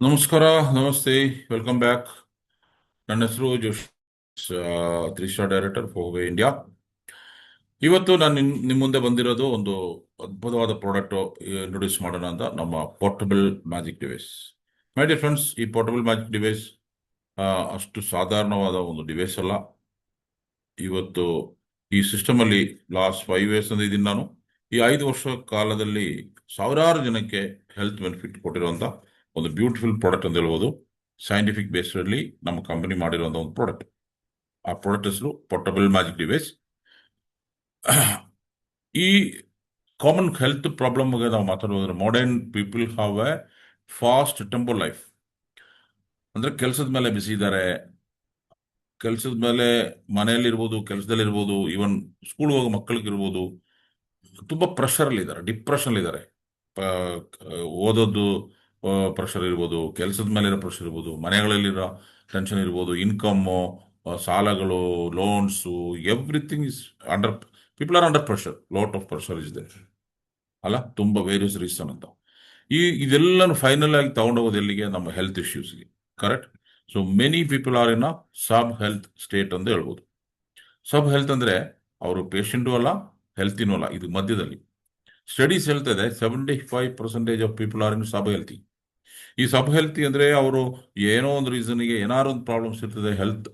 ನಮಸ್ಕಾರ. ನಮಸ್ತೆ. Welcome back. ನನ್ನ ಹೆಸರು ಜೋಶ್, 3 ಸ್ಟಾರ್ ಡೈರೆಕ್ಟರ್ ಫೋರ್ವೆ ಇಂಡಿಯಾ. ಇವತ್ತು ನಾನು ನಿಮ್ಮ ಮುಂದೆ ಬಂದಿರೋದು ಒಂದು ಅದ್ಭುತವಾದ ಪ್ರಾಡಕ್ಟ್ ಇಂಟ್ರೊಡ್ಯೂಸ್ ಮಾಡೋಣ ಅಂತ, ನಮ್ಮ portable magic device. My dear friends, ಈ ಪೋರ್ಟಬಲ್ ಮ್ಯಾಜಿಕ್ ಡಿವೈಸ್ ಅಷ್ಟು ಸಾಧಾರಣವಾದ ಒಂದು ಡಿವೈಸ್ ಅಲ್ಲ. ಇವತ್ತು ಈ ಸಿಸ್ಟಮ್ ಅಲ್ಲಿ ಲಾಸ್ಟ್ 5 ಇಯರ್ಸ್ ಅಂತ ಇದ್ದೀನಿ ನಾನು. ಈ 5 ವರ್ಷ ಕಾಲದಲ್ಲಿ ಸಾವಿರಾರು ಜನಕ್ಕೆ ಹೆಲ್ತ್ ಬೆನಿಫಿಟ್ ಕೊಟ್ಟಿರುವಂತ ಒಂದು ಬ್ಯೂಟಿಫುಲ್ ಪ್ರಾಡಕ್ಟ್ ಅಂತ ಹೇಳ್ಬೋದು. ಸೈಂಟಿಫಿಕ್ ಬೇಸ್ಡ್ ಅಲ್ಲಿ ನಮ್ಮ ಕಂಪನಿ ಮಾಡಿರುವಂತ ಒಂದು ಪ್ರಾಡಕ್ಟ್. ಆ ಪ್ರಾಡಕ್ಟ್ ಹೆಸರು ಪೋರ್ಟಬಲ್ ಮ್ಯಾಜಿಕ್ ಡಿವೈಸ್. ಈ ಕಾಮನ್ ಹೆಲ್ತ್ ಪ್ರಾಬ್ಲಮ್ ಬಗ್ಗೆ ನಾವು ಮಾತಾಡೋದ್ರೆ, modern people have a fast tempo life. ಅಂದ್ರೆ ಕೆಲಸದ ಮೇಲೆ ಬಿಸಿ ಇದ್ದಾರೆ, ಕೆಲಸದ ಮೇಲೆ ಮನೆಯಲ್ಲಿರ್ಬೋದು, ಕೆಲಸದಲ್ಲಿರ್ಬೋದು, ಈವನ್ ಸ್ಕೂಲ್ ಹೋಗೋ ಮಕ್ಕಳಿಗಿರ್ಬೋದು, ತುಂಬಾ ಪ್ರೆಷರ್ ಅಲ್ಲಿ ಇದ್ದಾರೆ, ಡಿಪ್ರೆಷನ್ ಇದ್ದಾರೆ. ಓದೋದು ಪ್ರೆಷರ್ ಇರ್ಬೋದು, ಕೆಲಸದ ಮೇಲೆ ಇರೋ ಪ್ರೆಷರ್ ಇರ್ಬೋದು, ಮನೆಗಳಲ್ಲಿರೋ ಟೆನ್ಷನ್ ಇರ್ಬೋದು, ಇನ್ಕಮ್ಮು, ಸಾಲಗಳು, loans, everything is under, people are under pressure, lot of pressure is there ಅಲ್ಲ. ತುಂಬಾ ವೇರಿಯಸ್ ರೀಸನ್ ಅಂತ. ಇದೆಲ್ಲನೂ ಫೈನಲ್ ಆಗಿ ತಗೊಂಡೋಗೋದು ಎಲ್ಲಿಗೆ? ನಮ್ಮ ಹೆಲ್ತ್ ಇಶ್ಯೂಸ್ಗೆ. Correct. So many people are in a sub health state ಅಂತ ಹೇಳ್ಬೋದು. ಸಬ್ ಹೆಲ್ತ್ ಅಂದ್ರೆ ಅವರು ಪೇಷಂಟು ಅಲ್ಲ, ಹೆಲ್ತಿನೂ ಅಲ್ಲ, ಇದು ಮಧ್ಯದಲ್ಲಿ. ಸ್ಟಡೀಸ್ ಹೇಳ್ತಾ ಇದೆ 75% of people are in sub healthy. ಈ ಸಬ್ ಹೆಲ್ತಿ ಅಂದ್ರೆ ಅವರು ಏನೋ ಒಂದು ರೀಸನ್ಗೆ ಏನಾದ್ರು ಒಂದು ಪ್ರಾಬ್ಲಮ್ಸ್ ಇರ್ತದೆ, ಹೆಲ್ತ್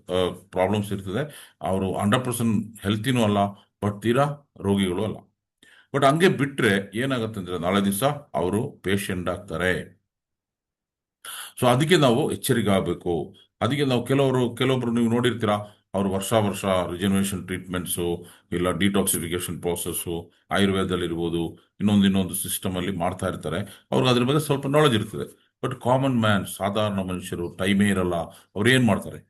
ಪ್ರಾಬ್ಲಮ್ಸ್ ಇರ್ತದೆ. ಅವರು 100% ಹೆಲ್ತಿನೂ ಅಲ್ಲ, ಬಟ್ ತೀರಾ ರೋಗಿಗಳು ಅಲ್ಲ. ಬಟ್ ಹಂಗೆ ಬಿಟ್ರೆ ಏನಾಗುತ್ತೆ ಅಂದ್ರೆ, ನಾಳೆ ದಿವಸ ಅವರು ಪೇಷಂಟ್ ಆಗ್ತಾರೆ. ಸೊ ಅದಕ್ಕೆ ನಾವು ಎಚ್ಚರಿಕೆ ಆಗಬೇಕು. ಅದಕ್ಕೆ ನಾವು ಕೆಲವೊಬ್ರು ನೀವು ನೋಡಿರ್ತೀರಾ, ಅವರು ವರ್ಷ ವರ್ಷ ರಿಜನರೇಷನ್ ಟ್ರೀಟ್ಮೆಂಟ್ಸು, ಇಲ್ಲ ಡಿಟಾಕ್ಸಿಫಿಕೇಶನ್ ಪ್ರೋಸೆಸ್ಸು, ಆಯುರ್ವೇದದಲ್ಲಿ ಇರ್ಬೋದು, ಇನ್ನೊಂದು ಸಿಸ್ಟಮ್ ಅಲ್ಲಿ ಮಾಡ್ತಾ ಇರ್ತಾರೆ. ಅವ್ರಿಗೆ ಅದ್ರ ಬಗ್ಗೆ ಸ್ವಲ್ಪ ನಾಲೆಜ್ ಇರ್ತದೆ. ಬಟ್ ಕಾಮನ್ ಮ್ಯಾನ್, ಸಾಧಾರಣ ಮನುಷ್ಯರು ಟೈಮೇ ಇರಲ್ಲ. ಅವ್ರು ಏನ್ ಮಾಡ್ತಾರೆ?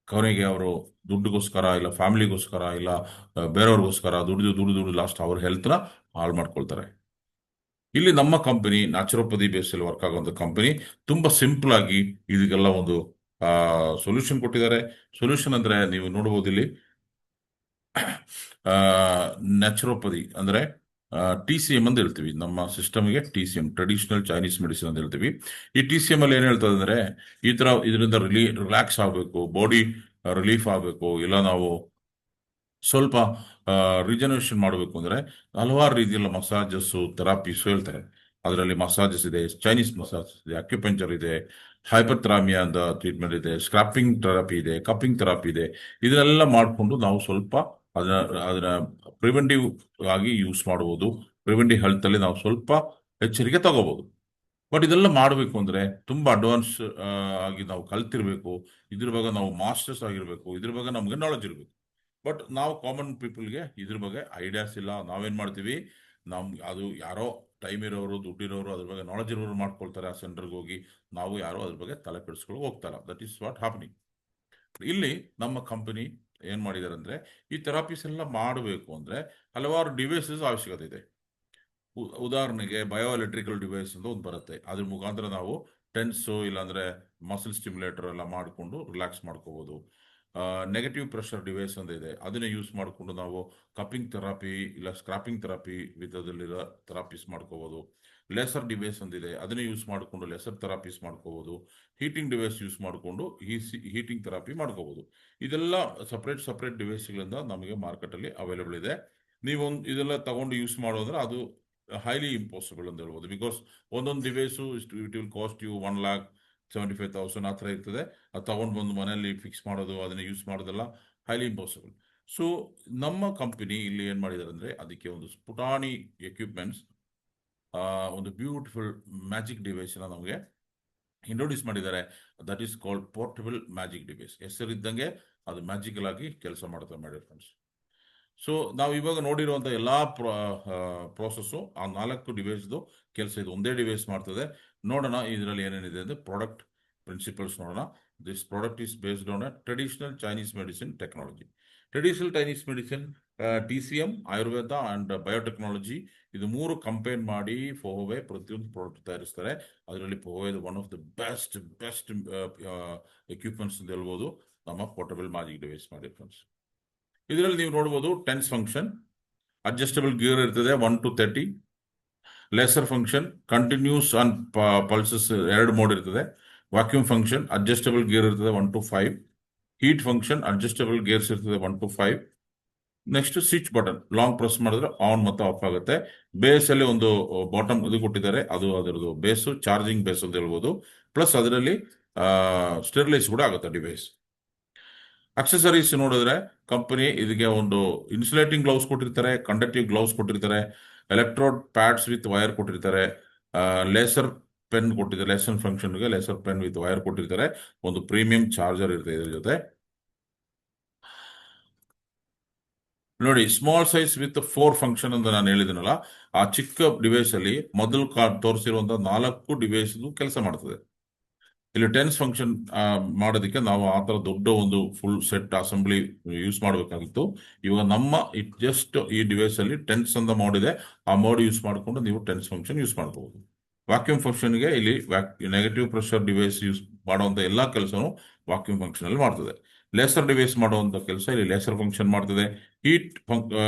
ಕೊನೆಗೆ ಅವರು ದುಡ್ಡುಗೋಸ್ಕರ, ಇಲ್ಲ ಫ್ಯಾಮಿಲಿಗೋಸ್ಕರ, ಇಲ್ಲ ಬೇರೆಯವ್ರಿಗೋಸ್ಕರ ದುಡಿದು ದುಡಿದು ದುಡಿದು ಲಾಸ್ಟ್ ಅವ್ರ ಹೆಲ್ತ್ನ ಹಾಳು ಮಾಡ್ಕೊಳ್ತಾರೆ. ಇಲ್ಲಿ ನಮ್ಮ ಕಂಪನಿ ನ್ಯಾಚುರೋಪತಿ ಬೇಸಲ್ಲಿ ವರ್ಕ್ ಆಗುವಂತ ಕಂಪನಿ. ತುಂಬಾ ಸಿಂಪಲ್ ಆಗಿ ಇದಕ್ಕೆಲ್ಲ ಒಂದು ಸೊಲ್ಯೂಷನ್ ಕೊಟ್ಟಿದ್ದಾರೆ. ಸೊಲ್ಯೂಷನ್ ಅಂದ್ರೆ ನೀವು ನೋಡಬಹುದು ಇಲ್ಲಿ, ನ್ಯಾಚುರೋಪತಿ ಅಂದ್ರೆ TCM ಅಂತ ಹೇಳ್ತೀವಿ. ನಮ್ಮ ಸಿಸ್ಟಮ್ಗೆ TCM, ಟ್ರೆಡಿಷನಲ್ ಚೈನೀಸ್ ಮೆಡಿಸಿನ್ ಅಂತ ಹೇಳ್ತೀವಿ. ಈ TCM ಅಲ್ಲಿ ಏನ್ ಹೇಳ್ತದೆ ಅಂದ್ರೆ, ಈ ತರ ಇದರಿಂದ ರಿಲ್ಯಾಕ್ಸ್ ಆಗಬೇಕು, ಬಾಡಿ ರಿಲೀಫ್ ಆಗಬೇಕು, ಇಲ್ಲ ನಾವು ಸ್ವಲ್ಪ ರಿಜನರೇಷನ್ ಮಾಡಬೇಕು ಅಂದ್ರೆ ಹಲವಾರು ರೀತಿಯ ಮಸಾಜಸ್, ಥೆರಪೀಸ್ ಹೇಳ್ತಾರೆ. ಅದರಲ್ಲಿ ಮಸಾಜಸ್ ಇದೆ, ಚೈನೀಸ್ ಮಸಾಜ್ ಇದೆ, ಅಕ್ಯುಪಂಚರ್ ಇದೆ, ಹೈಪರ್ ಥೆರಾಮಿಯಾ ಅಂತ ಟ್ರೀಟ್ಮೆಂಟ್ ಇದೆ, ಸ್ಕ್ರಾಪಿಂಗ್ ಥೆರಪಿ ಇದೆ, ಕಪ್ಪಿಂಗ್ ಥೆರಪಿ ಇದೆ. ಇದನ್ನೆಲ್ಲ ಮಾಡಿಕೊಂಡು ನಾವು ಸ್ವಲ್ಪ ಅದನ್ನ ಅದನ್ನ ಪ್ರಿವೆಂಟಿವ್ ಆಗಿ ಯೂಸ್ ಮಾಡಬಹುದು. ಪ್ರಿವೆಂಟಿವ್ ಹೆಲ್ತ್ ಅಲ್ಲಿ ನಾವು ಸ್ವಲ್ಪ ಎಚ್ಚರಿಕೆ ತಗೋಬಹುದು. ಬಟ್ ಇದೆಲ್ಲ ಮಾಡಬೇಕು ಅಂದ್ರೆ ತುಂಬಾ ಅಡ್ವಾನ್ಸ್ ಆಗಿ ನಾವು ಕಲ್ತಿರ್ಬೇಕು. ಇದ್ರ ಬಗ್ಗೆ ನಾವು ಮಾಸ್ಟರ್ಸ್ ಆಗಿರ್ಬೇಕು, ಇದ್ರ ಬಗ್ಗೆ ನಮ್ಗೆ ನಾಲೆಜ್ ಇರಬೇಕು. ಬಟ್ ನಾವು ಕಾಮನ್ ಪೀಪಲ್ಗೆ ಇದ್ರ ಬಗ್ಗೆ ಐಡಿಯಾಸ್ ಇಲ್ಲ. ನಾವೇನ್ ಮಾಡ್ತೀವಿ, ಅದು ಯಾರೋ ಟೈಮ್ ಇರೋರು, ದುಡ್ಡಿರೋರು, ಅದ್ರ ಬಗ್ಗೆ ನಾಲೆಜ್ ಇರೋರು ಮಾಡ್ಕೊಳ್ತಾರೆ ಆ ಸೆಂಟರ್ಗೆ ಹೋಗಿ. ನಾವು ಯಾರೋ ಅದ್ರ ಬಗ್ಗೆ ತಲೆ ಕೆಡಿಸ್ಕೊಳ್ಳೋ ಹೋಗ್ತಾರ. That is what happening. ಇಲ್ಲಿ ನಮ್ಮ ಕಂಪನಿ ಏನ್ ಮಾಡಿದಾರೆ ಅಂದ್ರೆ, ಈ ಥೆರಪೀಸ್ ಎಲ್ಲ ಮಾಡಬೇಕು ಅಂದ್ರೆ ಹಲವಾರು ಡಿವೈಸಸ್ ಅವಶ್ಯಕತೆ ಇದೆ. ಉದಾಹರಣೆಗೆ ಬಯೋ ಎಲೆಕ್ಟ್ರಿಕಲ್ ಡಿವೈಸ್ ಅಂತ ಒಂದು ಬರುತ್ತೆ. ಅದ್ರ ಮುಖಾಂತರ ನಾವು ಟೆನ್ಸು, ಇಲ್ಲಾಂದ್ರೆ ಮಸಲ್ ಸ್ಟಿಮ್ಯುಲೇಟರ್ ಎಲ್ಲ ಮಾಡಿಕೊಂಡು ರಿಲ್ಯಾಕ್ಸ್ ಮಾಡ್ಕೋಬಹುದು. ನೆಗೆಟಿವ್ ಪ್ರೆಷರ್ ಡಿವೈಸ್ ಅಂತ ಇದೆ, ಅದನ್ನ ಯೂಸ್ ಮಾಡಿಕೊಂಡು ನಾವು ಕಪ್ಪಿಂಗ್ ಥೆರಪಿ, ಇಲ್ಲ ಸ್ಕ್ರಾಪಿಂಗ್ ಥೆರಪಿ ವಿಧದಲ್ಲಿರೋ ಥೆರಪೀಸ್ ಮಾಡ್ಕೋಬಹುದು. ಲೇಸರ್ ಡಿವೈಸ್ ಅಂತಿದೆ, ಅದನ್ನ ಯೂಸ್ ಮಾಡಿಕೊಂಡು ಲೇಸರ್ ಥೆರಪೀಸ್ ಮಾಡ್ಕೋಬಹುದು. ಹೀಟಿಂಗ್ ಡಿವೈಸ್ ಯೂಸ್ ಮಾಡಿಕೊಂಡು ಹೀಟಿಂಗ್ ಥೆರಪಿ ಮಾಡ್ಕೋಬಹುದು. ಇದೆಲ್ಲ ಸಪ್ರೇಟ್ ಸಪ್ರೇಟ್ ಡಿವೈಸ್ಗಳಿಂದ ನಮಗೆ ಮಾರ್ಕೆಟ್ ಅಲ್ಲಿ ಅವೈಲೇಬಲ್ ಇದೆ. ನೀವೊಂದು ಇದೆಲ್ಲ ತಗೊಂಡು ಯೂಸ್ ಮಾಡೋದ್ರೆ ಅದು ಹೈಲಿ ಇಂಪಾಸಿಬಲ್ ಅಂತ ಹೇಳ್ಬೋದು. ಬಿಕಾಸ್ ಒಂದೊಂದು device it will cost you 1,75,000 ಆ ಥರ ಇರ್ತದೆ. ಅದು ತಗೊಂಡು ಬಂದು ಮನೆಯಲ್ಲಿ ಫಿಕ್ಸ್ ಮಾಡೋದು, ಅದನ್ನ ಯೂಸ್ ಮಾಡೋದೆಲ್ಲ ಹೈಲಿ ಇಂಪಾಸಿಬಲ್. ಸೊ ನಮ್ಮ ಕಂಪನಿ ಇಲ್ಲಿ ಏನ್ ಮಾಡಿದ್ದಾರೆ ಅಂದ್ರೆ, ಅದಕ್ಕೆ ಒಂದು ಪುಟಾಣಿ ಎಕ್ವಿಪ್ಮೆಂಟ್ಸ್, ಒಂದು ಬ್ಯೂಟಿಫುಲ್ ಮ್ಯಾಜಿಕ್ ಡಿವೈಸ್ ನಮಗೆ ಇಂಟ್ರೊಡ್ಯೂಸ್ ಮಾಡಿದ್ದಾರೆ. That is called portable magic device. ಹೆಸರಿದ್ದಂಗೆ ಅದು ಮ್ಯಾಜಿಕಲ್ ಆಗಿ ಕೆಲಸ ಮಾಡ್ತಾರೆ ಮಾಡಿ ಫ್ರೆಂಡ್ಸ್. ಸೊ ನಾವು ಇವಾಗ ನೋಡಿರುವಂತ ಎಲ್ಲಾ ಪ್ರೋಸೆಸ್ಸು ಆ 4 ಡಿವೈಸ್ದು ಕೆಲಸ ಇದು ಒಂದೇ ಡಿವೈಸ್ ಮಾಡ್ತದೆ. ನೋಡೋಣ ಇದರಲ್ಲಿ ಏನೇನಿದೆ ಅಂದ್ರೆ ಪ್ರಾಡಕ್ಟ್ ಪ್ರಿನ್ಸಿಪಲ್ಸ್ ನೋಡೋಣ. This product is based on a traditional Chinese medicine technology. Traditional Chinese medicine, TCM, Ayurveda and biotechnology, ಇದು ಮೂರು ಕಂಪೈನ್ ಮಾಡಿ ಫೋಹೋವೆ ಪ್ರತಿಯೊಂದು ಪ್ರಾಡಕ್ಟ್ ತಯಾರಿಸ್ತಾರೆ. ಅದರಲ್ಲಿ ಫೋಹೋವೆ one of the best best equipments ಅಂತ ಹೇಳ್ಬೋದು ನಮ್ಮ ಪೋರ್ಟಬಲ್ ಮ್ಯಾಜಿಕ್ ಡಿವೈಸ್ ಮಾಡಿ ಫ್ರೆಂಡ್ಸ್. ಇದರಲ್ಲಿ ನೀವು ನೋಡಬಹುದು ಟೆನ್ಸ್ ಫಂಕ್ಷನ್, ಅಡ್ಜಸ್ಟಬಲ್ ಗಿಯರ್ ಇರ್ತದೆ 1 to 30, laser function continuous on pulses 2 mode ಇರ್ತದೆ. ವಾಕ್ಯೂಮ್ ಫಂಕ್ಷನ್ ಅಡ್ಜಸ್ಟಬಲ್ ಗೇರ್ ಇರ್ತದೆ 1 to 5. Heat function adjustable gears ಇರ್ತದೆ 1 to 5. Next switch button long press ಮಾಡಿದ್ರೆ ಆನ್ ಮತ್ತು ಆಫ್ ಆಗುತ್ತೆ. ಬೇಸ್ ಅಲ್ಲಿ ಒಂದು ಬಾಟಮ್ ಇದು ಕೊಟ್ಟಿದ್ದಾರೆ, ಅದು ಅದರದ್ದು ಬೇಸು ಚಾರ್ಜಿಂಗ್ ಬೇಸ್ ಅಂತ ಹೇಳ್ಬೋದು. ಪ್ಲಸ್ ಅದರಲ್ಲಿ ಸ್ಟೆರಿಲೈಸ್ ಕೂಡ ಆಗುತ್ತೆ ಡಿವೈಸ್. ಅಕ್ಸೆಸರೀಸ್ ನೋಡಿದ್ರೆ ಕಂಪನಿ ಇದಕ್ಕೆ ಒಂದು ಇನ್ಸುಲೇಟಿಂಗ್ ಗ್ಲೌಸ್ ಕೊಟ್ಟಿರ್ತಾರೆ, ಕಂಡಕ್ಟಿವ್ ಗ್ಲೌಸ್ ಕೊಟ್ಟಿರ್ತಾರೆ, ಎಲೆಕ್ಟ್ರೋಡ್ ಪ್ಯಾಡ್ಸ್ ವಿತ್ ವೈರ್ ಕೊಟ್ಟಿರ್ತಾರೆ, ಲೇಸರ್ ಪೆನ್ ಕೊಟ್ಟಿದ್ದಾರೆ, ಲೇಸರ್ ಫಂಕ್ಷನ್ಗೆ ಲೇಸರ್ ಪೆನ್ ವಿತ್ ವೈರ್ ಕೊಟ್ಟಿರ್ತಾರೆ, ಒಂದು ಪ್ರೀಮಿಯಂ ಚಾರ್ಜರ್ ಇರುತ್ತೆ ಇದ್ರ ಜೊತೆ. ನೋಡಿ, ಸ್ಮಾಲ್ ಸೈಜ್ ವಿತ್ 4 ಫಂಕ್ಷನ್ ಅಂತ ನಾನು ಹೇಳಿದನಲ್ಲ, ಆ ಚಿಕ್ಕ ಡಿವೈಸ್ ಅಲ್ಲಿ ಮೊದಲು ತೋರಿಸಿರುವಂತಹ 4 ಡಿವೈಸ್ ಕೆಲಸ ಮಾಡ್ತದೆ. ಇಲ್ಲಿ ಟೆನ್ಸ್ ಫಂಕ್ಷನ್ ಮಾಡೋದಕ್ಕೆ ನಾವು ಆ ತರ ದೊಡ್ಡ ಒಂದು ಫುಲ್ ಸೆಟ್ ಅಸೆಂಬ್ಲಿ ಯೂಸ್ ಮಾಡಬೇಕಾಗಿತ್ತು. ಇವಾಗ ನಮ್ಮ ಜಸ್ಟ್ ಈ ಡಿವೈಸ್ ಅಲ್ಲಿ ಟೆನ್ಸ್ ಅಂತ ಮೋಡ್ ಇದೆ, ಆ ಮೋಡ್ ಯೂಸ್ ಮಾಡಿಕೊಂಡು ನೀವು ಟೆನ್ಸ್ ಫಂಕ್ಷನ್ ಯೂಸ್ ಮಾಡಬಹುದು. ವಾಕ್ಯೂಮ್ ಫಂಕ್ಷನ್ಗೆ ಇಲ್ಲಿ ನೆಗೆಟಿವ್ ಪ್ರೆಷರ್ ಡಿವೈಸ್ ಯೂಸ್ ಮಾಡುವಂತ ಎಲ್ಲಾ ಕೆಲಸನೂ ವಾಕ್ಯೂಮ್ ಫಂಕ್ಷನ್ ಅಲ್ಲಿ ಮಾಡ್ತದೆ. ಲೇಸರ್ ಡಿವೈಸ್ ಮಾಡುವಂತ ಕೆಲಸ ಇಲ್ಲಿ ಲೇಸರ್ ಫಂಕ್ಷನ್ ಮಾಡ್ತದೆ. ಹೀಟ್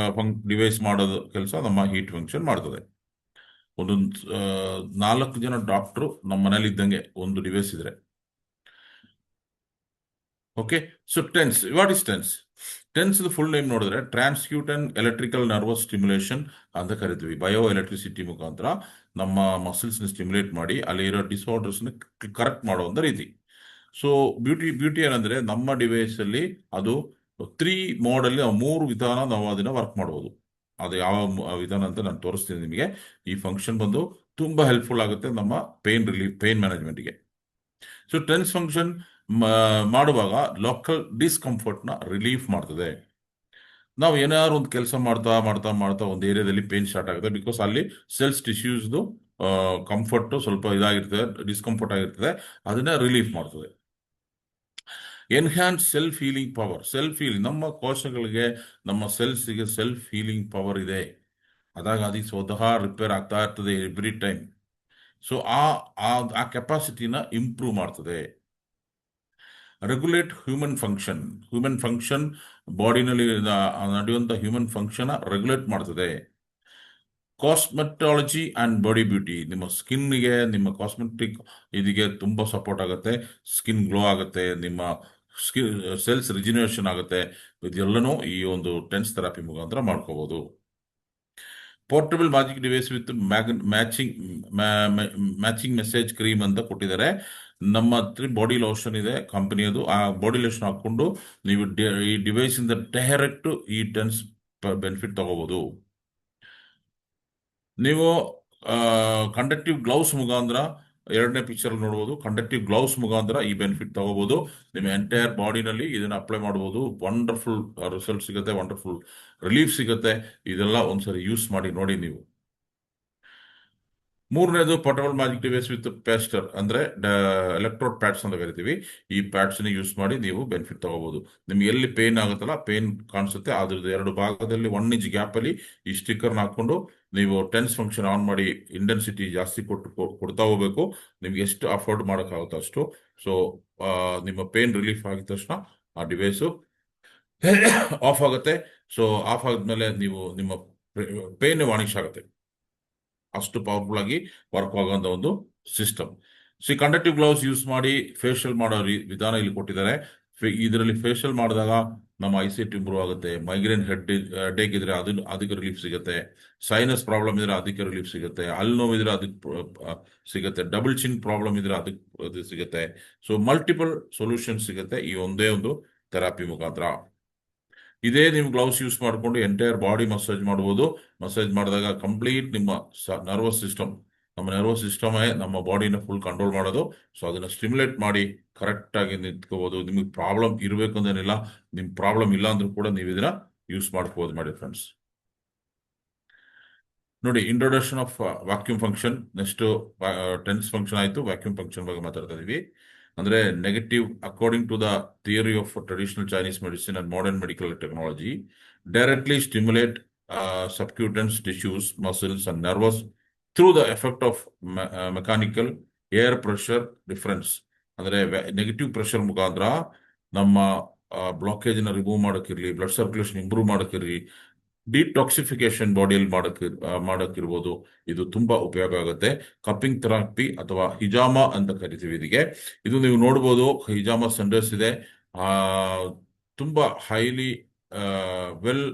ಡಿವೈಸ್ ಮಾಡೋದು ಕೆಲಸ ನಮ್ಮ ಹೀಟ್ ಫಂಕ್ಷನ್ ಮಾಡ್ತದೆ. ಒಂದು 4 ಜನ ಡಾಕ್ಟರ್ ನಮ್ಮ ಮನೇಲಿ ಇದ್ದಂಗೆ ಒಂದು ಡಿವೈಸ್ ಇದ್ರೆ. Okay, so tense, what is tense? Tense full name ನೋಡಿದ್ರೆ ಟ್ರಾನ್ಸ್ಕ್ಯೂಟನ್ ಎಲೆಕ್ಟ್ರಿಕಲ್ ನರ್ವಸ್ ಸ್ಟಿಮ್ಯುಲೇಷನ್ ಅಂತ ಕರಿತೀವಿ. ಬಯೋ ಎಲೆಕ್ಟ್ರಿಸಿಟಿ ಮುಖಾಂತರ ನಮ್ಮ ಮಸಲ್ಸ್ ನ ಸ್ಟಿಮ್ಯುಲೇಟ್ ಮಾಡಿ ಅಲ್ಲಿ ಇರೋ ಡಿಸಾರ್ಡರ್ಸ್ ನ ಕರೆಕ್ಟ್ ಮಾಡುವಂತ ರೀತಿ. ಸೊ ಬ್ಯೂಟಿ ಏನಂದ್ರೆ ನಮ್ಮ ಡಿವೈಸ್ ಅಲ್ಲಿ ಅದು 3 ಮೋಡ್ ಅಲ್ಲಿ 3 ವಿಧಾನ ನಾವು ಅದನ್ನ ವರ್ಕ್ ಮಾಡಬಹುದು. ಅದು ಯಾವ ವಿಧಾನ ಅಂತ ನಾನು ತೋರಿಸ್ತೀನಿ ನಿಮಗೆ. ಈ ಫಂಕ್ಷನ್ ಬಂದು ತುಂಬಾ ಹೆಲ್ಪ್ಫುಲ್ ಆಗುತ್ತೆ ನಮ್ಮ ಪೇನ್ ಮ್ಯಾನೇಜ್ಮೆಂಟ್ಗೆ. ಸೊ ಟೆನ್ಸ್ ಫಂಕ್ಷನ್ ಮಾಡುವಾಗ ಲೋಕಲ್ ಡಿಸ್ಕಂಫರ್ಟ್ ನ ರಿಲೀಫ್ ಮಾಡ್ತದೆ. ನಾವು ಏನಾದ್ರು ಒಂದು ಕೆಲಸ ಮಾಡ್ತಾ ಮಾಡ್ತಾ ಮಾಡ್ತಾ ಒಂದು ಏರಿಯಾದಲ್ಲಿ ಪೇನ್ ಸ್ಟಾರ್ಟ್ ಆಗುತ್ತೆ, ಬಿಕಾಸ್ ಅಲ್ಲಿ ಸೆಲ್ಸ್ ಟಿಶ್ಯೂಸ್ ಕಂಫರ್ಟ್ ಸ್ವಲ್ಪ ಇದಾಗಿರ್ತದೆ, ಡಿಸ್ಕಂಫರ್ಟ್ ಆಗಿರ್ತದೆ, ಅದನ್ನ ರಿಲೀಫ್ ಮಾಡ್ತದೆ. Enhance self healing power. Self healing, ನಮ್ಮ ಕೋಶಗಳಿಗೆ ನಮ್ಮ ಸೆಲ್ಸ್ಗೆ ಸೆಲ್ಫ್ ಹೀಲಿಂಗ್ ಪವರ್ ಇದೆ. ಅದಾಗ ಅದು ಸ್ವತಃ ರಿಪೇರ್ ಆಗ್ತಾ ಇರ್ತದೆ ಎವ್ರಿ ಟೈಮ್. ಸೊ ಆ ಕೆಪಾಸಿಟಿನ ಇಂಪ್ರೂವ್ ಮಾಡ್ತದೆ. ರೆಗ್ಯುಲೇಟ್ ಹ್ಯೂಮನ್ ಫಂಕ್ಷನ್ ಬಾಡಿನಲ್ಲಿ ನಡೆಯುವಂತ ಹ್ಯೂಮನ್ ಫಂಕ್ಷನ್ ರೆಗ್ಯುಲೇಟ್ ಮಾಡ್ತದೆ. ಕಾಸ್ಮೆಟಾಲಜಿ ಅಂಡ್ ಬಾಡಿ ಬ್ಯೂಟಿ, ನಿಮ್ಮ ಸ್ಕಿನ್ಗೆ ನಿಮ್ಮ ಕಾಸ್ಮೆಟಿಕ್ ಇದಕ್ಕೆ ತುಂಬಾ ಸಪೋರ್ಟ್ ಆಗುತ್ತೆ. ಸ್ಕಿನ್ ಗ್ಲೋ ಆಗುತ್ತೆ, ನಿಮ್ಮ ಸ್ಕಿನ್ ಸೆಲ್ಸ್ ರಿಜಿನೇಷನ್ ಆಗುತ್ತೆ. ಇದೆಲ್ಲನೂ ಈ ಒಂದು ಟೆನ್ಸ್ ಥೆರಪಿ ಮುಖಾಂತರ ಮಾಡ್ಕೋಬಹುದು. Portable magic device with matching message cream ಅಂತ ಕೊಟ್ಟಿದ್ದಾರೆ. ನಮ್ಮ ಹತ್ರ ಬಾಡಿ ಲೋಷನ್ ಇದೆ ಕಂಪನಿಯದು, ಆ ಬಾಡಿ ಲೋಷನ್ ಹಾಕೊಂಡು ನೀವು ಈ ಡಿವೈಸ್ ಇಂದ ಡೈರೆಕ್ಟ್ ಈ ಟೆನ್ಸ್ ಬೆನಿಫಿಟ್ ತಗೋಬಹುದು. ನೀವು ಕಂಡಕ್ಟಿವ್ ಗ್ಲೌಸ್ ಮುಖಾಂತರ 2ನೇ ಪಿಕ್ಚರ್ ನೋಡಬಹುದು. ಕಂಡಕ್ಟಿವ್ ಗ್ಲೌಸ್ ಮುಖಾಂತರ ಈ ಬೆನಿಫಿಟ್ ತಗೋಬಹುದು. ನಿಮ್ಮ ಎಂಟೈರ್ ಬಾಡಿನಲ್ಲಿ ಇದನ್ನ ಅಪ್ಲೈ ಮಾಡಬಹುದು. ವಂಡರ್ಫುಲ್ ರಿಸಲ್ಟ್ ಸಿಗುತ್ತೆ, ವಂಡರ್ಫುಲ್ ರಿಲೀಫ್ ಸಿಗುತ್ತೆ. ಇದೆಲ್ಲ ಒಂದ್ಸರಿ ಯೂಸ್ ಮಾಡಿ ನೋಡಿ ನೀವು. 3ನೇದು ಪೋರ್ಟಬಲ್ ಮ್ಯಾಜಿಕ್ ಡಿವೈಸ್ ವಿತ್ ಪೇಸ್ಟರ್, ಅಂದ್ರೆ ಎಲೆಕ್ಟ್ರೋಡ್ ಪ್ಯಾಡ್ಸ್ ಅಂತ ಕರಿತೀವಿ. ಈ ಪ್ಯಾಡ್ಸ್ ನ ಯೂಸ್ ಮಾಡಿ ನೀವು ಬೆನಿಫಿಟ್ ತಗೋಬಹುದು. ನಿಮ್ಗೆ ಎಲ್ಲಿ ಪೇನ್ ಆಗುತ್ತಲ್ಲ, ಪೇನ್ ಕಾಣಿಸುತ್ತೆ, ಅದ್ರದ್ದು 2 ಭಾಗದಲ್ಲಿ 1 ಇಂಚ್ ಗ್ಯಾಪ್ ಅಲ್ಲಿ ಈ ಸ್ಟಿಕ್ಕರ್ ಹಾಕೊಂಡು ನೀವು ಟೆನ್ಸ್ ಫಂಕ್ಷನ್ ಆನ್ ಮಾಡಿ ಇಂಟೆನ್ಸಿಟಿ ಜಾಸ್ತಿ ಕೊಡ್ತಾ ಹೋಗ್ಬೇಕು. ನಿಮ್ಗೆ ಎಷ್ಟು ಅಫೋರ್ಡ್ ಮಾಡೋಕ್ಕಾಗುತ್ತೋ ಅಷ್ಟು. ಸೊ ನಿಮ್ಮ ಪೇನ್ ರಿಲೀಫ್ ಆಗಿದ ತಕ್ಷಣ ಆ ಡಿವೈಸು ಆಫ್ ಆಗುತ್ತೆ. ಸೊ ಆಫ್ ಆದ್ಮೇಲೆ ನೀವು ನಿಮ್ಮ ಪೇನ್ ವಾಣಿಷ್ ಆಗುತ್ತೆ. ಅಷ್ಟು ಪವರ್ಫುಲ್ ಆಗಿ ವರ್ಕ್ ಆಗುವಂತ ಒಂದು ಸಿಸ್ಟಮ್. ಕಂಡಕ್ಟಿವ್ ಗ್ಲೌಸ್ ಯೂಸ್ ಮಾಡಿ ಫೇಶಿಯಲ್ ಮಾಡೋ ವಿಧಾನ ಇಲ್ಲಿ ಕೊಟ್ಟಿದ್ದಾರೆ. ಇದರಲ್ಲಿ ಫೇಶಿಯಲ್ ಮಾಡಿದಾಗ ನಮ್ಮ ಐಸೈಟ್ ಇಂಪ್ರೂವ್ ಆಗುತ್ತೆ. ಮೈಗ್ರೇನ್ ಹೆಡ್ಡೇಕ್ ಇದ್ರೆ ಅದಕ್ಕೆ ರಿಲೀಫ್ ಸಿಗುತ್ತೆ. ಸೈನಸ್ ಪ್ರಾಬ್ಲಮ್ ಇದ್ರೆ ಅದಕ್ಕೆ ರಿಲೀಫ್ ಸಿಗುತ್ತೆ. ಅಲ್ಲಿ ನೋವು ಇದ್ರೆ ಅದಕ್ಕೆ ಸಿಗುತ್ತೆ. ಡಬಲ್ ಚಿನ್ ಪ್ರಾಬ್ಲಮ್ ಇದ್ರೆ ಅದು ಸಿಗುತ್ತೆ. ಸೊ ಮಲ್ಟಿಪಲ್ ಸೊಲ್ಯೂಷನ್ ಸಿಗುತ್ತೆ ಈ ಒಂದೇ ಒಂದು ಥೆರಪಿ ಮುಖಾಂತರ. ಇದೇ ನೀವು ಗ್ಲೌಸ್ ಯೂಸ್ ಮಾಡಿಕೊಂಡು ಎಂಟೈರ್ ಬಾಡಿ ಮಸಾಜ್ ಮಾಡಬಹುದು. ಮಸಾಜ್ ಮಾಡಿದಾಗ ಕಂಪ್ಲೀಟ್ ನಿಮ್ಮ ನರ್ವಸ್ ಸಿಸ್ಟಮ್, ನಮ್ಮ ನರ್ವಸ್ ಸಿಸ್ಟಮೇ ನಮ್ಮ ಬಾಡಿನ ಫುಲ್ ಕಂಟ್ರೋಲ್ ಮಾಡೋದು. ಸೊ ಅದನ್ನ ಸ್ಟಿಮ್ಯುಲೇಟ್ ಮಾಡಿ ಕರೆಕ್ಟ್ ಆಗಿ ನಿಂತ್ಕೋಬಹುದು. ನಿಮಗೆ ಪ್ರಾಬ್ಲಮ್ ಇರಬೇಕು ಅಂದೇನಿಲ್ಲ, ನಿಮ್ ಪ್ರಾಬ್ಲಮ್ ಇಲ್ಲ ಅಂದ್ರೂ ಕೂಡ ನೀವು ಇದನ್ನ ಯೂಸ್ ಮಾಡ್ಕೋಬಹುದು ಮಾಡಿ ಫ್ರೆಂಡ್ಸ್. ನೋಡಿ, introduction of vacuum function. Next TENS function ಆಯ್ತು, ವ್ಯಾಕ್ಯೂಮ್ ಫಂಕ್ಷನ್ ಬಗ್ಗೆ ಮಾತಾಡ್ತಾ ಇದೀವಿ. ಅಂದ್ರೆ negative, according to the theory of traditional Chinese medicine and modern medical technology, directly stimulate subcutaneous tissues, muscles and nerves through the effect of mechanical air pressure difference. ಅಂದ್ರೆ negative pressure ಮುಖಾಂತರ ನಮ್ಮ blockage ನ remove ಮಾಡೋಕ್ಕಿರ್ಲಿ, blood circulation improve ಮಾಡೋಕ್ಕಿರ್ಲಿ, detoxification ಬಾಡಿಯಲ್ಲಿ ಮಾಡಕ್ಕಿರ್ಬೋದು. ಇದು ತುಂಬಾ ಉಪಯೋಗ ಆಗುತ್ತೆ. ಕಪ್ಪಿಂಗ್ ಥೆರಪಿ ಅಥವಾ ಹಿಜಾಮ ಅಂತ ಕರಿತೀವಿ ಇದಕ್ಕೆ. ಇದು ನೀವು ನೋಡ್ಬೋದು, ಹಿಜಾಮ ಸೆಂಟರ್ಸ್ ಇದೆ. ಆ ತುಂಬಾ ಹೈಲಿ ವೆಲ್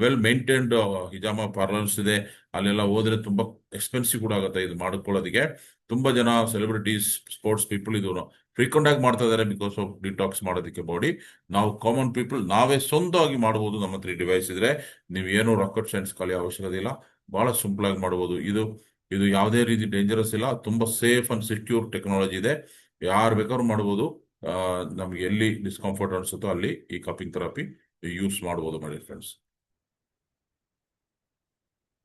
ವೆಲ್ ಮೇಂಟೈನ್ಡ್ ಹಿಜಾಮ ಪಾರ್ಲರ್ಸ್ ಇದೆ. ಅಲ್ಲೆಲ್ಲ ಹೋದ್ರೆ ತುಂಬಾ ಎಕ್ಸ್ಪೆನ್ಸಿವ್ ಕೂಡ ಆಗುತ್ತೆ ಇದು ಮಾಡ್ಕೊಳ್ಳೋದಕ್ಕೆ. ತುಂಬಾ ಜನ ಸೆಲೆಬ್ರಿಟೀಸ್, ಸ್ಪೋರ್ಟ್ಸ್ ಪೀಪಲ್ ಇದು ಫ್ರೀಕ್ವೆಂಟ್ ಆಗಿ ಮಾಡ್ತಾ ಇದ್ದಾರೆ ಬಿಕಾಸ್ ಆಫ್ ಡಿಟಾಕ್ಸ್ ಮಾಡೋದಕ್ಕೆ ಬಾಡಿ. ನಾವು ಕಾಮನ್ ಪೀಪಲ್ ನಾವೇ ಸ್ವಂತವಾಗಿ ಮಾಡಬಹುದು. ನಮ್ಮ ಹತ್ರ ಡಿವೈಸ್ ಇದ್ರೆ ನೀವು ಏನು ರಾಕೆಟ್ ಸೈನ್ಸ್ ಕಲಿಯೋ ಅವಶ್ಯಕತೆ ಇಲ್ಲ. ಬಹಳ ಸಿಂಪಲ್ ಆಗಿ ಮಾಡಬಹುದು. ಇದು ಇದು ಯಾವುದೇ ರೀತಿ ಡೇಂಜರಸ್ ಇಲ್ಲ. ತುಂಬಾ ಸೇಫ್ ಅಂಡ್ ಸೆಕ್ಯೂರ್ ಟೆಕ್ನಾಲಜಿ ಇದೆ. ಯಾರು ಬೇಕಾದ್ರೂ ಮಾಡಬಹುದು. ನಮ್ಗೆ ಎಲ್ಲಿ ಡಿಸ್ಕಂಫರ್ಟ್ ಅನ್ಸುತ್ತೋ ಅಲ್ಲಿ ಈ ಕಪಿಂಗ್ ಥೆರಪಿ ಯೂಸ್ ಮಾಡಬಹುದು ಮಾಡಿ ಫ್ರೆಂಡ್ಸ್.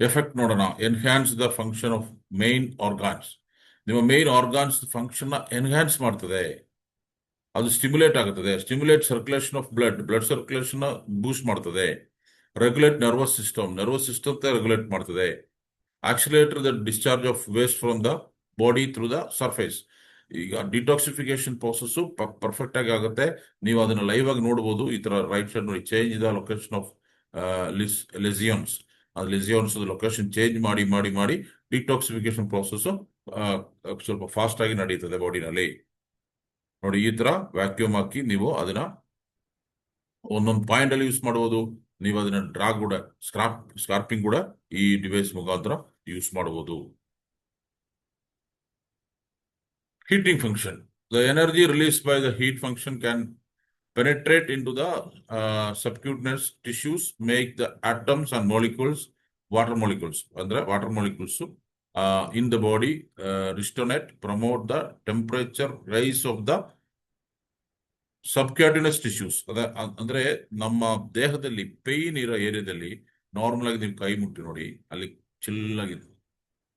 ಎಫೆಕ್ಟ್ ನೋಡೋಣ. Enhance the function of main organs. ನಿಮ್ಮ ಮೈನ್ ಆರ್ಗಾನ್ಸ್ ಫಂಕ್ಷನ್ ಎನ್ಹ್ಯಾನ್ಸ್ ಮಾಡ್ತದೆ. ಅದು ಸ್ಟಿಮ್ಯುಲೇಟ್ ಆಗುತ್ತದೆ. Stimulate circulation of blood circulation boost ಮಾಡ್ತದೆ. ರೆಗ್ಯುಲೇಟ್ ನರ್ವಸ್ ಸಿಸ್ಟಮ್ ರೆಗ್ಯುಲೇಟ್ ಮಾಡ್ತದೆ. Accelerator the discharge of waste from the body through the surface. ಈಗ detoxification process perfect ಆಗಿ ಆಗುತ್ತೆ. ನೀವು ಅದನ್ನ ಲೈವ್ ಆಗಿ ನೋಡಬಹುದು. ಈ ತರ ರೈಟ್ ಸೈಡ್ ನೋಡಿ, change the location of lesions. Lesions location change ಮಾಡಿ ಮಾಡಿ ಮಾಡಿ ಡಿಟಾಕ್ಸಿಫಿಕೇಶನ್ ಪ್ರೋಸೆಸ್ ಸ್ವಲ್ಪ ಫಾಸ್ಟ್ ಆಗಿ ನಡೀತದೆ ಬಾಡಿನಲ್ಲಿ. ನೋಡಿ, ಈ ತರ ವ್ಯಾಕ್ಯೂಮ್ ಹಾಕಿ ನೀವು ಅದನ್ನ ಒಂದೊಂದು ಪಾಯಿಂಟ್ ಅಲ್ಲಿ ಯೂಸ್ ಮಾಡಬಹುದು. ನೀವು ಅದನ್ನ ಡ್ರಾ ಕೂಡ ಸ್ಕಾರ್ಪಿಂಗ್ ಕೂಡ ಈ ಡಿವೈಸ್ ಮುಖಾಂತರ ಯೂಸ್ ಮಾಡಬಹುದು. Heating function. The energy release by the heat function can penetrate into the subcutaneous tissues, make the atoms and molecules, water molecules, ಅಂದ್ರೆ water molecules in the body restonate, promote the temperature rise of the subcutaneous tissues. ಅಂದ್ರೆ ನಮ್ಮ ದೇಹದಲ್ಲಿ pain ಇರೋ ಏರಿಯಾದಲ್ಲಿ normal ಆಗಿ ನೀವು ಕೈ ಮುಟ್ಟಿ ನೋಡಿ, ಅಲ್ಲಿ ಚಿಲ್ಲಾಗಿದೆ,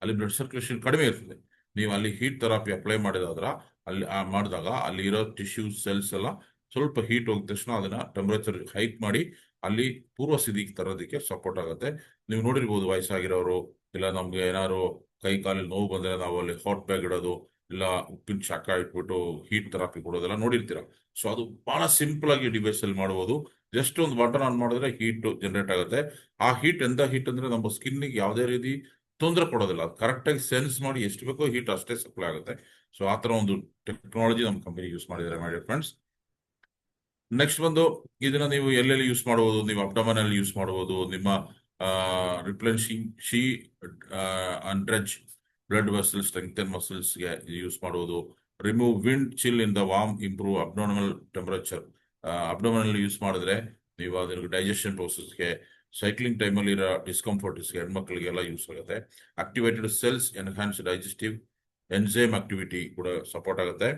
ಅಲ್ಲಿ ಬ್ಲಡ್ ಸರ್ಕ್ಯುಲೇಷನ್ ಕಡಿಮೆ ಇರ್ತದೆ. ನೀವು ಅಲ್ಲಿ ಹೀಟ್ ಥೆರಪಿ ಅಪ್ಲೈ ಮಾಡಿದಾಗ ಅಲ್ಲಿ ಇರೋ ಟಿಶ್ಯೂ ಸೆಲ್ಸ್ ಎಲ್ಲ ಸ್ವಲ್ಪ ಹೀಟ್ ಹೋಗಿದ ತಕ್ಷಣ ಅದನ್ನ ಟೆಂಪರೇಚರ್ ಹೈಕ್ ಮಾಡಿ ಅಲ್ಲಿ ಪೂರ್ವ ಸ್ಥಿತಿಗೆ ತರೋದಕ್ಕೆ ಸಪೋರ್ಟ್ ಆಗುತ್ತೆ. ನೀವು ನೋಡಿರ್ಬೋದು, ವಯಸ್ಸಾಗಿರೋರು ಇಲ್ಲ ನಮ್ಗೆ ಏನಾದ್ರು ಕೈ ಕಾಲಲ್ಲಿ ನೋವು ಬಂದ್ರೆ ನಾವು ಅಲ್ಲಿ ಹಾಟ್ ಬ್ಯಾಗ್ ಇಡೋದು, ಇಲ್ಲ ಉಪ್ಪಿನ ಶಾಖ ಇಟ್ಬಿಟ್ಟು ಹೀಟ್ ಥೆರಪಿ ಕೊಡೋದೆಲ್ಲ ನೋಡಿರ್ತೀರ. ಸೊ ಅದು ಬಹಳ ಸಿಂಪಲ್ ಆಗಿ ಡಿವೈಸ್ ಅಲ್ಲಿ ಮಾಡಬಹುದು. ಜಸ್ಟ್ ಒಂದು ಬಟನ್ ಆನ್ ಮಾಡಿದ್ರೆ ಹೀಟ್ ಜನರೇಟ್ ಆಗುತ್ತೆ. ಆ ಹೀಟ್ ಎಂತ ಹೀಟ್ ಅಂದ್ರೆ ನಮ್ಮ ಸ್ಕಿನ್ಗೆ ಯಾವುದೇ ರೀತಿ ತೊಂದರೆ ಕೊಡೋದಿಲ್ಲ. ಕರೆಕ್ಟ್ ಆಗಿ ಸೆನ್ಸ್ ಮಾಡಿ ಎಷ್ಟು ಬೇಕೋ ಹೀಟ್ ಅಷ್ಟೇ ಸಪ್ಲೈ ಆಗುತ್ತೆ. ಸೊ ಆ ತರ ಒಂದು ಟೆಕ್ನಾಲಜಿ ನಮ್ಮ ಕಂಪನಿ ಯೂಸ್ ಮಾಡಿದ್ದಾರೆ ಮಾಡಿ ಫ್ರೆಂಡ್ಸ್. ನೆಕ್ಸ್ಟ್ ಬಂದು ಇದನ್ನ ನೀವು ಎಲ್ಲೆಲ್ಲಿ ಯೂಸ್ ಮಾಡಬಹುದು. ನೀವು ಅಬ್ಡಮನ್ ಅಲ್ಲಿ ಯೂಸ್ ಮಾಡಬಹುದು. ನಿಮ್ಮ replenishing and drench blood vessels, strengthen muscles ಗೆ ಯೂಸ್ ಮಾಡಬಹುದು. Remove wind chill in the warm, improve abdominal temperature. Abdominal use ಮಾಡಿದ್ರೆ ನೀವು ಅದರ ಡೈಜೆಷನ್ ಪ್ರೋಸೆಸ್ಗೆ, ಸೈಕ್ಲಿಂಗ್ ಟೈಮಲ್ಲಿ ಇರೋ ಡಿಸ್ಕಂಫರ್ಟ್ಸ್ಗೆ, ಹೆಣ್ಮಕ್ಳಿಗೆಲ್ಲ ಯೂಸ್ ಆಗುತ್ತೆ. Activated cells enhance digestive enzyme activity ಕೂಡ ಸಪೋರ್ಟ್ ಆಗುತ್ತೆ.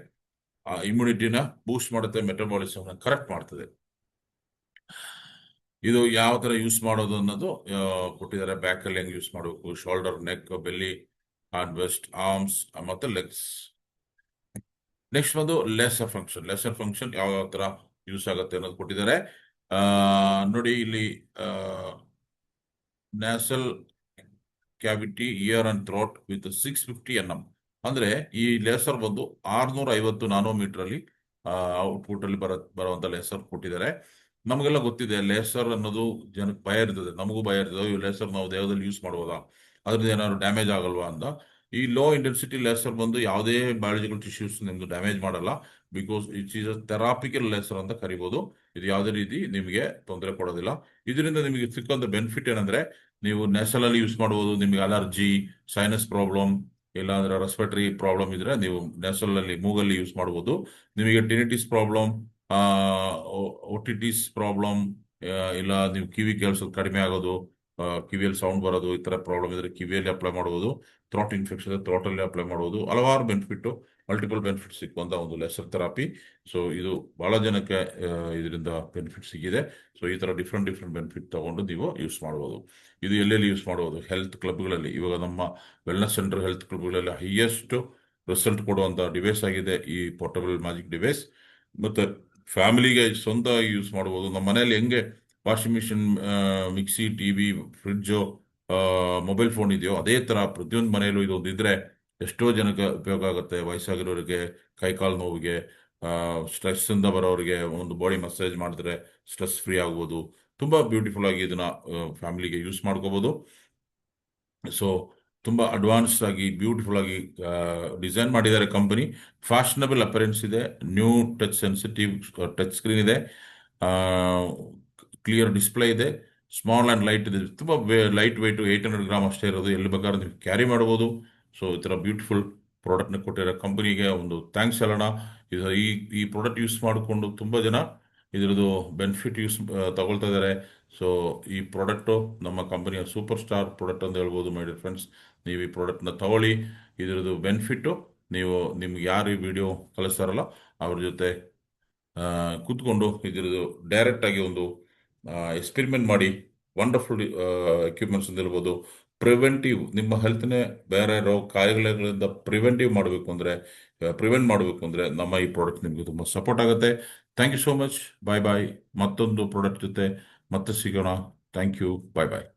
ಇಮ್ಯುನಿಟಿನ ಬೂಸ್ಟ್ ಮಾಡುತ್ತೆ, ಮೆಟಬಾಲಿಸಮ್ ಕರೆಕ್ಟ್ ಮಾಡ್ತದೆ. ಇದು ಯಾವ ತರ ಯೂಸ್ ಮಾಡೋದು ಅನ್ನೋದು ಕೊಟ್ಟಿದ್ದಾರೆ. ಬ್ಯಾಕ್ ಅಲ್ಲಿ ಹೆಂಗ್ ಯೂಸ್ ಮಾಡಬೇಕು, shoulder, neck, belly, hand, waist, arms ಮತ್ತೆ ಲೆಗ್ಸ್. ನೆಕ್ಸ್ಟ್ ಬಂದು ಲೇಸರ್ ಫಂಕ್ಷನ್. ಲೇಸರ್ ಫಂಕ್ಷನ್ ಯಾವ ತರ ಯೂಸ್ ಆಗುತ್ತೆ ಅನ್ನೋದು ಕೊಟ್ಟಿದ್ದಾರೆ. ನೋಡಿ ಇಲ್ಲಿ nasal cavity, ear and throat with 650 nm. ಅಂದ್ರೆ ಈ ಲೇಸರ್ ಬಂದು 650 ನಾನೋಮೀಟರ್ ಅಲ್ಲಿ ಔಟ್ಪುಟ್ ಅಲ್ಲಿ ಬರುವಂತ ಲೇಸರ್ ಕೊಟ್ಟಿದ್ದಾರೆ. ನಮಗೆಲ್ಲ ಗೊತ್ತಿದೆ ಲೇಸರ್ ಅನ್ನೋದು ಜನಕ್ಕೆ ಭಯ ಇರ್ತದೆ, ನಮಗೂ ಭಯ ಇರ್ತದೆ. ಈ ಲೇಸರ್ ನಾವು ದೇಹದಲ್ಲಿ ಯೂಸ್ ಮಾಡ್ಬೋದಾ, ಅದ್ರದ್ದು ಏನಾದ್ರು ಡ್ಯಾಮೇಜ್ ಆಗಲ್ವಾ ಅಂತ. ಈ ಲೋ ಇಂಟೆನ್ಸಿಟಿ ಲೇಸರ್ ಬಂದು ಯಾವುದೇ ಬಯಾಲಜಿಕಲ್ ಟಿಶ್ಯೂಸ್ ನಿಮ್ದು ಡ್ಯಾಮೇಜ್ ಮಾಡಲ್ಲ. Because it's is a therapeutical laser ಅಂತ ಕರಿಬಹುದು. ಇದು ಯಾವುದೇ ರೀತಿ ನಿಮಗೆ ತೊಂದರೆ ಕೊಡೋದಿಲ್ಲ. ಇದರಿಂದ ನಿಮಗೆ ಸಿಕ್ಕಂತ ಬೆನಿಫಿಟ್ ಏನಂದ್ರೆ, ನೀವು ನ್ಯಾಸಲ್ ಅಲ್ಲಿ ಯೂಸ್ ಮಾಡಬಹುದು. ನಿಮಗೆ ಅಲರ್ಜಿ, ಸೈನಸ್ ಪ್ರಾಬ್ಲಮ್, ಇಲ್ಲಾಂದ್ರೆ ರೆಸ್ಪಿರೇಟರಿ ಪ್ರಾಬ್ಲಮ್ ಇದ್ರೆ ನೀವು ನ್ಯಾಸಲ್ ಅಲ್ಲಿ, ಮೂಗಲ್ಲಿ ಯೂಸ್ ಮಾಡಬಹುದು. ನಿಮಗೆ ಟಿನಿಟಿಸ್ ಪ್ರಾಬ್ಲಮ್, ಒಟಿಟಿಸ್ ಪ್ರಾಬ್ಲಮ್, ಇಲ್ಲ ನೀವು ಕಿವಿ ಕೇಳಿಸೋದು ಕಡಿಮೆ ಆಗೋದು, ಕಿವಿಯಲ್ಲಿ ಸೌಂಡ್ ಬರೋದು, ಈ ತರ ಪ್ರಾಬ್ಲಮ್ ಇದ್ರೆ ಕಿವಿಯಲ್ಲಿ ಅಪ್ಲೈ ಮಾಡಬಹುದು. ಥ್ರೋಟ್ ಇನ್ಫೆಕ್ಷನ್ ಥ್ರೋಟ್ ಅಲ್ಲಿ ಅಪ್ಲೈ ಮಾಡಬಹುದು. ಹಲವಾರು ಬೆನಿಫಿಟ್, ಮಲ್ಟಿಪಲ್ ಬೆನಿಫಿಟ್ ಸಿಕ್ಕುವಂತ ಒಂದು ಲೇಸರ್ ಥೆರಪಿ. ಸೊ ಇದು ಬಹಳ ಜನಕ್ಕೆ ಇದರಿಂದ ಬೆನಿಫಿಟ್ ಸಿಕ್ಕಿದೆ. ಸೊ ಈ ತರ ಡಿಫ್ರೆಂಟ್ ಬೆನಿಫಿಟ್ ತಗೊಂಡು ನೀವು ಯೂಸ್ ಮಾಡಬಹುದು. ಇದು ಎಲ್ಲೆಲ್ಲಿ ಯೂಸ್ ಮಾಡಬಹುದು? ಹೆಲ್ತ್ ಕ್ಲಬ್ಗಳಲ್ಲಿ. ಇವಾಗ ನಮ್ಮ ವೆಲ್ನೆಸ್ ಸೆಂಟರ್, ಹೆಲ್ತ್ ಕ್ಲಬ್ಗಳಲ್ಲಿ ಹೈಯೆಸ್ಟ್ ರಿಸಲ್ಟ್ ಕೊಡುವಂತ ಡಿವೈಸ್ ಆಗಿದೆ ಈ ಪೋರ್ಟಬಲ್ ಮ್ಯಾಜಿಕ್ ಡಿವೈಸ್. ಮತ್ತೆ ಫ್ಯಾಮಿಲಿಗೆ ಸ್ವಂತ ಯೂಸ್ ಮಾಡಬಹುದು. ನಮ್ಮ ಮನೆಯಲ್ಲಿ ಹೆಂಗೆ washing machine, mixie, TV, fridge, mobile phone ಇದೆಯೋ ಅದೇ ತರ ಪ್ರತಿಯೊಂದು ಮನೆಯಲ್ಲೂ ಇದೊಂದು ಇದ್ರೆ ಎಷ್ಟೋ ಜನಕ್ಕೆ ಉಪಯೋಗ ಆಗುತ್ತೆ. ವಯಸ್ಸಾಗಿರೋರಿಗೆ, ಕೈಕಾಲು ನೋವಿಗೆ, ಸ್ಟ್ರೆಸ್ ಇಂದ ಬರೋರಿಗೆ ಒಂದು ಬಾಡಿ ಮಸಾಜ್ ಮಾಡಿದ್ರೆ ಸ್ಟ್ರೆಸ್ ಫ್ರೀ ಆಗ್ಬೋದು. ತುಂಬ ಬ್ಯೂಟಿಫುಲ್ ಆಗಿ ಇದನ್ನ ಫ್ಯಾಮಿಲಿಗೆ ಯೂಸ್ ಮಾಡ್ಕೋಬೋದು. ಸೊ ತುಂಬ ಅಡ್ವಾನ್ಸ್ ಆಗಿ ಬ್ಯೂಟಿಫುಲ್ ಆಗಿ ಡಿಸೈನ್ ಮಾಡಿದ್ದಾರೆ ಕಂಪನಿ. ಫ್ಯಾಷನಬಲ್ ಅಪರೆನ್ಸ್ ಇದೆ, new touch sensitive touch screen ಇದೆ, ಕ್ಲಿಯರ್ ಡಿಸ್ಪ್ಲೇ ಇದೆ, ಸ್ಮಾಲ್ ಆ್ಯಂಡ್ ಲೈಟ್ ಇದೆ, ತುಂಬ ಲೈಟ್ ವೆಯ್ಟು 800 ಗ್ರಾಮ್ ಅಷ್ಟೇ ಇರೋದು, ಎಲ್ಲಿ ಬೇಕಾದ್ರೂ ನೀವು ಕ್ಯಾರಿ ಮಾಡ್ಬೋದು. ಸೊ ಈ ಥರ ಬ್ಯೂಟಿಫುಲ್ ಪ್ರಾಡಕ್ಟ್ನ ಕೊಟ್ಟಿರೋ ಕಂಪನಿಗೆ ಒಂದು ಥ್ಯಾಂಕ್ಸ್ ಹೇಳೋಣ. ಇದು ಈ ಪ್ರಾಡಕ್ಟ್ ಯೂಸ್ ಮಾಡಿಕೊಂಡು ತುಂಬ ಜನ ಇದರದ್ದು ಬೆನಿಫಿಟ್ ತಗೊಳ್ತಾ ಇದ್ದಾರೆ. ಸೊ ಈ ಪ್ರಾಡಕ್ಟು ನಮ್ಮ ಕಂಪನಿಯ ಸೂಪರ್ ಸ್ಟಾರ್ ಪ್ರಾಡಕ್ಟ್ ಅಂತ ಹೇಳ್ಬೋದು ಮೈ ಡಿಯರ್ ಫ್ರೆಂಡ್ಸ್. ನೀವು ಈ ಪ್ರಾಡಕ್ಟ್ನ ತಗೊಳ್ಳಿ, ಇದರದ್ದು ಬೆನಿಫಿಟ್ಟು ನೀವು ನಿಮ್ಗೆ ಯಾರು ಈ ವಿಡಿಯೋ ಕಳಿಸ್ತಾರಲ್ಲ ಅವ್ರ ಜೊತೆ ಕೂತ್ಕೊಂಡು ಇದರದ್ದು ಡೈರೆಕ್ಟಾಗಿ ಒಂದು ಎಕ್ಸ್ಪೆರಿಮೆಂಟ್ ಮಾಡಿ. ವಂಡರ್ಫುಲ್ ಎಕ್ವಿಪ್ಮೆಂಟ್ಸ್ ಅಂತ ಹೇಳ್ಬೋದು. ಪ್ರಿವೆಂಟಿವ್, ನಿಮ್ಮ ಹೆಲ್ತ್ನೇ ಬೇರೆ ಕಾಯಿಲೆಗಳಿಂದ ಪ್ರಿವೆಂಟ್ ಮಾಡಬೇಕು ಅಂದರೆ ನಮ್ಮ ಈ ಪ್ರಾಡಕ್ಟ್ ನಿಮಗೆ ತುಂಬ ಸಪೋರ್ಟ್ ಆಗುತ್ತೆ. Thank you so much. Bye bye. ಮತ್ತೊಂದು ಪ್ರಾಡಕ್ಟ್ ಜೊತೆ ಮತ್ತೆ ಸಿಗೋಣ. Thank you. Bye bye.